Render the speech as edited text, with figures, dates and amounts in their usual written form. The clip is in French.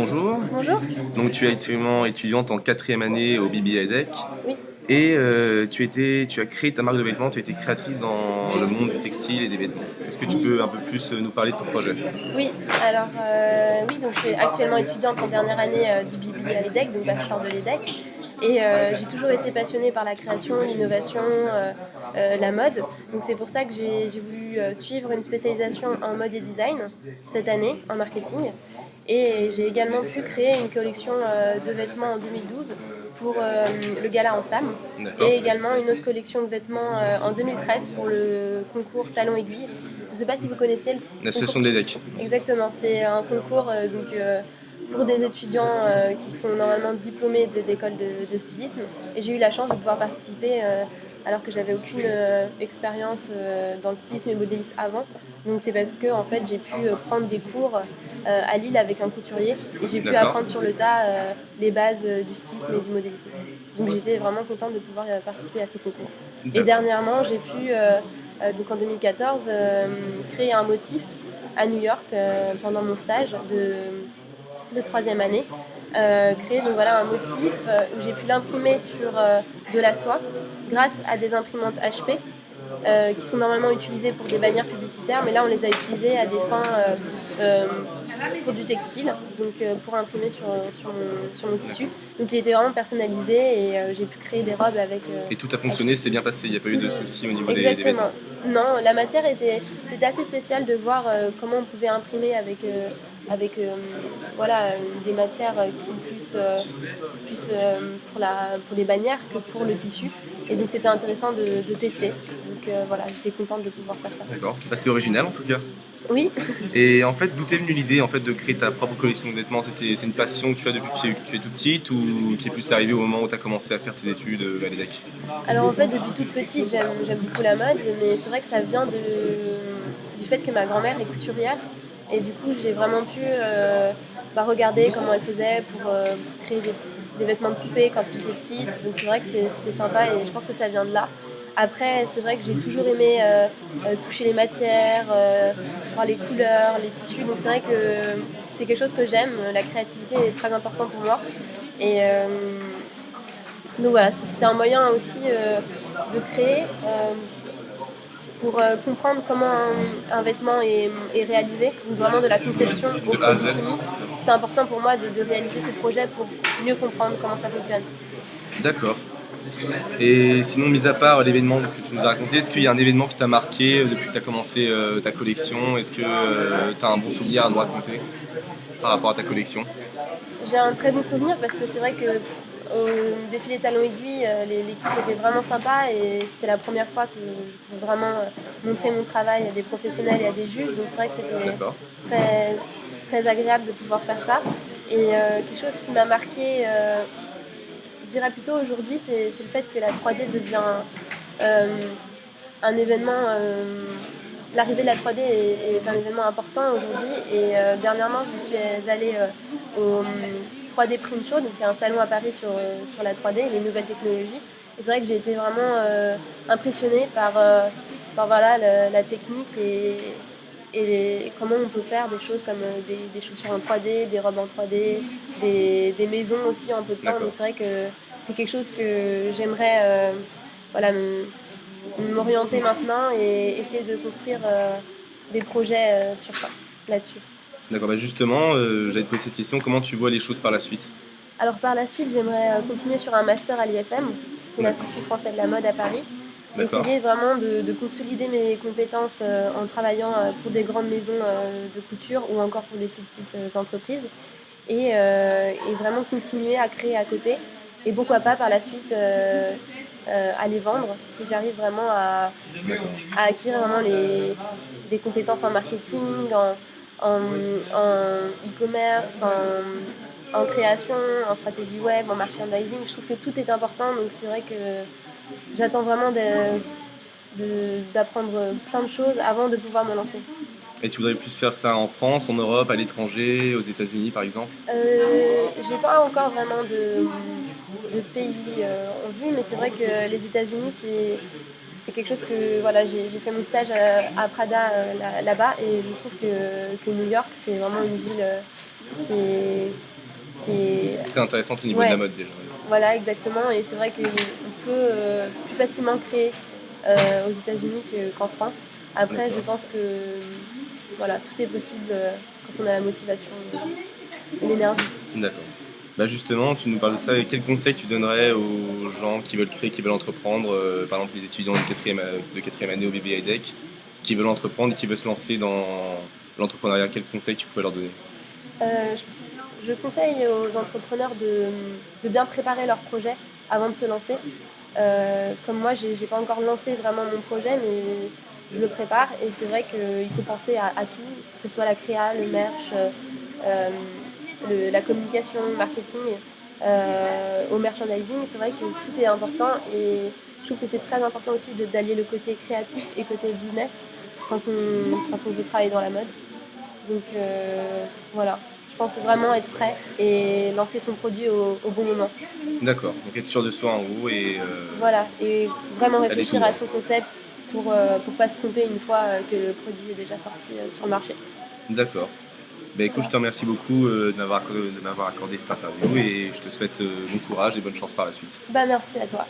Bonjour, Bonjour. donc tu es actuellement étudiante en quatrième année au BB EDEC Oui. et tu as créé ta marque de vêtements, tu as été créatrice dans le monde du textile et des vêtements. Est-ce que tu Oui. peux un peu plus nous parler de ton projet? Oui. Alors, oui, donc je suis actuellement étudiante en dernière année du BB à l'EDEC, donc bachelor de l'EDEC. Et j'ai toujours été passionnée par la création, l'innovation, la mode. Donc c'est pour ça que j'ai voulu suivre une spécialisation en mode et design cette année en marketing. Et j'ai également pu créer une collection de vêtements en 2012 pour le gala en Sam. D'accord. Et également une autre collection de vêtements en 2013 pour le concours Talons Aiguilles. Je ne sais pas si vous connaissez le concours. L'association de l'EDEC. Exactement, c'est un concours pour des étudiants qui sont normalement diplômés d'écoles de stylisme. Et j'ai eu la chance de pouvoir participer alors que j'avais aucune expérience dans le stylisme et le modélisme avant. Donc c'est parce que en fait, j'ai pu prendre des cours à Lille avec un couturier et j'ai pu D'accord. apprendre sur le tas les bases du stylisme et du modélisme. Donc j'étais vraiment contente de pouvoir participer à ce concours. Et D'accord. dernièrement, j'ai pu, donc en 2014, créer un motif à New York pendant mon stage de troisième année. Créer donc voilà un motif où j'ai pu l'imprimer sur de la soie grâce à des imprimantes HP qui sont normalement utilisées pour des bannières publicitaires, mais là on les a utilisées à des fins pour du textile, donc pour imprimer sur mon tissu. Donc il était vraiment personnalisé et j'ai pu créer des robes avec. Et tout a fonctionné, c'est bien passé, il n'y a pas eu de soucis au niveau des Exactement. vêtements. Non, la matière c'était assez spécial de voir comment on pouvait imprimer avec voilà, des matières qui sont plus pour les bannières que pour le tissu. Et donc c'était intéressant de tester. Donc voilà, j'étais contente de pouvoir faire ça. D'accord. C'est original en tout cas. Oui. Et en fait, d'où t'es venue l'idée en fait de créer ta propre collection de vêtements? C'est une passion que tu as depuis que tu es toute petite ou qui est plus arrivée au moment où tu as commencé à faire tes études à l'EDEC? Alors en fait, depuis toute petite, j'aime beaucoup la mode, mais c'est vrai que ça vient du fait que ma grand-mère est couturière. Et du coup, j'ai vraiment pu regarder comment elle faisait pour créer des vêtements de poupée quand j'étais petite. Donc c'est vrai que c'était sympa et je pense que ça vient de là. Après, c'est vrai que j'ai toujours aimé toucher les matières, voir les couleurs, les tissus. Donc c'est vrai que c'est quelque chose que j'aime. La créativité est très importante pour moi. Et donc voilà, c'était un moyen aussi de créer pour comprendre comment un vêtement est réalisé, donc vraiment de la conception au De A à Z. produit fini. C'était important pour moi de réaliser ces projets pour mieux comprendre comment ça fonctionne. D'accord. Et sinon, mis à part l'événement que tu nous as raconté, est-ce qu'il y a un événement qui t'a marqué depuis que tu as commencé ta collection? Est-ce que tu as un bon souvenir à nous raconter par rapport à ta collection? J'ai un très bon souvenir parce que c'est vrai que au défilé Talons Aiguilles, l'équipe était vraiment sympa et c'était la première fois que je pouvais vraiment montrer mon travail à des professionnels et à des juges. Donc c'est vrai que c'était D'accord. très, très agréable de pouvoir faire ça. Et quelque chose qui m'a marqué, je dirais plutôt aujourd'hui, c'est le fait que la 3D devient un événement. L'arrivée de la 3D est un événement important aujourd'hui et dernièrement je suis allée au 3D Print Show, donc il y a un salon à Paris sur la 3D et les nouvelles technologies. Et c'est vrai que j'ai été vraiment impressionnée par voilà, la technique et comment on peut faire des choses comme des chaussures en 3D, des robes en 3D, des maisons aussi en peu de temps. D'accord. Donc c'est vrai que c'est quelque chose que j'aimerais voilà, m'orienter maintenant et essayer de construire des projets sur ça, là-dessus. D'accord, bah justement, j'allais te poser cette question, comment tu vois les choses par la suite? Alors par la suite, j'aimerais continuer sur un master à l'IFM, qui est D'accord. l'Institut français de la mode à Paris. D'accord. Essayer vraiment de consolider mes compétences en travaillant pour des grandes maisons de couture ou encore pour des plus petites entreprises et vraiment continuer à créer à côté et pourquoi pas par la suite à les vendre si j'arrive vraiment à acquérir vraiment des compétences en marketing, en e-commerce, en création, en stratégie web, en merchandising. Je trouve que tout est important, donc c'est vrai que j'attends vraiment d'apprendre plein de choses avant de pouvoir me lancer. Et tu voudrais plus faire ça en France, en Europe, à l'étranger, aux États-Unis par exemple? J'ai pas encore vraiment de pays en vue, mais c'est vrai que les États-Unis, c'est quelque chose que voilà, j'ai fait mon stage à Prada là-bas et je trouve que New York, c'est vraiment une ville qui est qui est Très intéressante au niveau de ouais, la mode déjà. voilà, exactement. Et c'est vrai qu'on peut plus facilement créer aux États-Unis qu'en France. Après, je D'accord. pense que voilà, tout est possible quand on a la motivation et l'énergie. D'accord. Bah justement, tu nous parles de ça. Quel conseil tu donnerais aux gens qui veulent créer, qui veulent entreprendre, par exemple les étudiants de quatrième année au BBA EDEC, qui veulent entreprendre et qui veulent se lancer dans l'entrepreneuriat, quel conseil tu pourrais leur donner? Euh, je conseille aux entrepreneurs de bien préparer leur projet avant de se lancer. Comme moi, j'ai pas encore lancé vraiment mon projet, mais je le prépare. Et c'est vrai qu'il faut penser à tout, que ce soit la créa, le merch, euh, la communication, le marketing, au merchandising. C'est vrai que tout est important et je trouve que c'est très important aussi d'allier le côté créatif et côté business quand on veut travailler dans la mode. Donc voilà, je pense vraiment être prêt et lancer son produit au bon moment. D'accord. Donc être sûr de soi en gros et Voilà, et vraiment aller tout réfléchir à droit. son concept pour pas se tromper une fois que le produit est déjà sorti sur le marché. D'accord. Bah écoute, je Voilà. te remercie beaucoup de m'avoir accordé cette interview et je te souhaite bon courage et bonne chance par la suite. Bah merci à toi.